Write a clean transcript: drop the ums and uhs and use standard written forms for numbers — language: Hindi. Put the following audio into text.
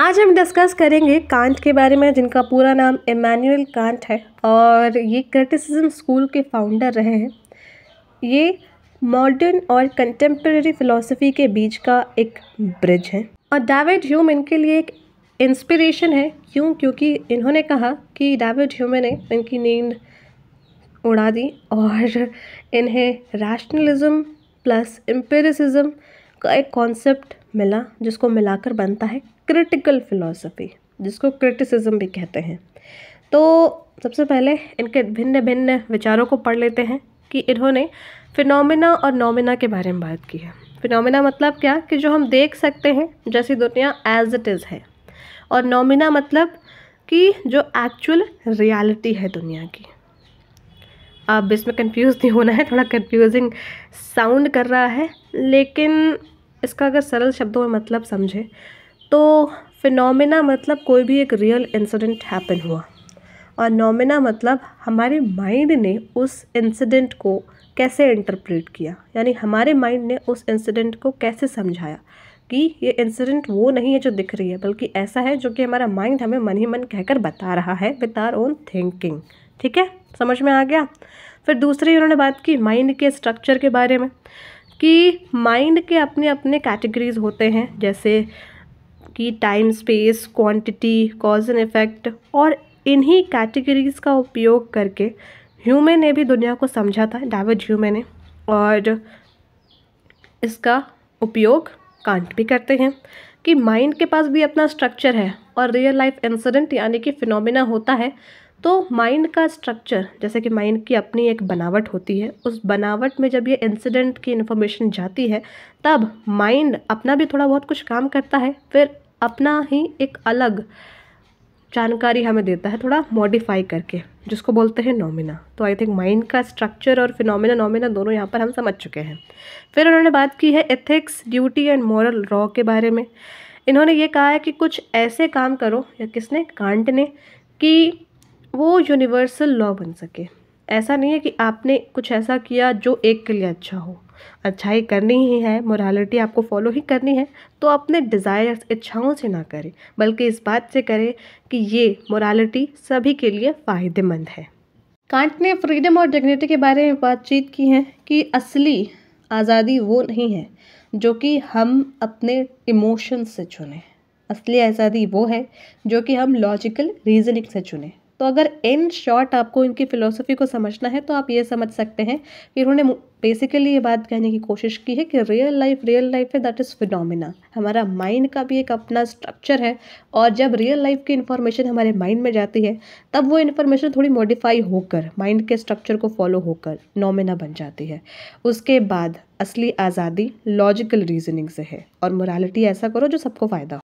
आज हम डिस्कस करेंगे कांट के बारे में, जिनका पूरा नाम इमैनुअल कांट है और ये क्रिटिसिज्म स्कूल के फाउंडर रहे हैं। ये मॉडर्न और कंटेम्प्रेरी फ़िलॉसफ़ी के बीच का एक ब्रिज है और डेविड ह्यूम इनके लिए एक इंस्पिरेशन है। क्यों? क्योंकि इन्होंने कहा कि डेविड ह्यूम ने इनकी नींद उड़ा दी और इन्हें रैशनलिज्म प्लस एम्पिरिसिज्म का एक कॉन्सेप्ट मिला, जिसको मिलाकर बनता है क्रिटिकल फ़िलॉसफ़ी, जिसको क्रिटिसिज्म भी कहते हैं। तो सबसे पहले इनके भिन्न भिन्न विचारों को पढ़ लेते हैं कि इन्होंने फिनोमिना और नोमिना के बारे में बात की है। फिनोमिना मतलब क्या कि जो हम देख सकते हैं जैसी दुनिया एज इट इज़ है, और नोमिना मतलब कि जो एक्चुअल रियलिटी है दुनिया की। अब इसमें कंफ्यूज नहीं होना है, थोड़ा कंफ्यूजिंग साउंड कर रहा है, लेकिन इसका अगर सरल शब्दों में मतलब समझे तो फिनोमिना मतलब कोई भी एक रियल इंसिडेंट हैपन हुआ, और नोमिना मतलब हमारे माइंड ने उस इंसिडेंट को कैसे इंटरप्रेट किया, यानी हमारे माइंड ने उस इंसिडेंट को कैसे समझाया कि ये इंसिडेंट वो नहीं है जो दिख रही है, बल्कि ऐसा है जो कि हमारा माइंड हमें मन ही मन कहकर बता रहा है विद आवर ओन थिंकिंग। ठीक है, समझ में आ गया। फिर दूसरी उन्होंने बात की माइंड के स्ट्रक्चर के बारे में, कि माइंड के अपने अपने कैटेगरीज होते हैं, जैसे कि time, space, quantity, cause and effect, और इन्हीं कैटेगरीज का उपयोग करके ह्यूमे ने भी दुनिया को समझा था, डेविड ह्यूमे ने, और इसका उपयोग कांट भी करते हैं कि माइंड के पास भी अपना स्ट्रक्चर है और रियल लाइफ इंसिडेंट यानी कि फिनोमिना होता है। तो माइंड का स्ट्रक्चर, जैसे कि माइंड की अपनी एक बनावट होती है, उस बनावट में जब ये इंसिडेंट की इन्फॉर्मेशन जाती है तब माइंड अपना भी थोड़ा बहुत कुछ काम करता है, फिर अपना ही एक अलग जानकारी हमें देता है, थोड़ा मॉडिफाई करके, जिसको बोलते हैं नोमिना। तो आई थिंक माइंड का स्ट्रक्चर और फिनोमिना नोमिना दोनों यहाँ पर हम समझ चुके हैं। फिर उन्होंने बात की है ethics, duty and moral law के बारे में। इन्होंने ये कहा है कि कुछ ऐसे काम करो, या किसने? कांट ने, कि वो यूनिवर्सल लॉ बन सके। ऐसा नहीं है कि आपने कुछ ऐसा किया जो एक के लिए अच्छा हो, अच्छाई करनी ही है, मोरालिटी आपको फॉलो ही करनी है, तो अपने डिज़ायर्स, इच्छाओं से ना करें, बल्कि इस बात से करें कि ये मोरालिटी सभी के लिए फ़ायदेमंद है। कांट ने फ्रीडम और डिग्निटी के बारे में बातचीत की है कि असली आज़ादी वो नहीं है जो कि हम अपने इमोशंस से चुनें, असली आज़ादी वो है जो कि हम लॉजिकल रीजनिंग से चुनें। तो अगर इन शॉर्ट आपको इनकी फ़िलॉसफ़ी को समझना है तो आप ये समझ सकते हैं कि उन्होंने बेसिकली ये बात कहने की कोशिश की है कि रियल लाइफ है, दैट इज़ फिनोमिना। हमारा माइंड का भी एक अपना स्ट्रक्चर है, और जब रियल लाइफ की इन्फॉर्मेशन हमारे माइंड में जाती है तब वो इन्फॉर्मेशन थोड़ी मॉडिफाई होकर माइंड के स्ट्रक्चर को फॉलो होकर नोमिना बन जाती है। उसके बाद असली आज़ादी लॉजिकल रीजनिंग से है, और मोरालिटी ऐसा करो जो सबको फ़ायदा हो।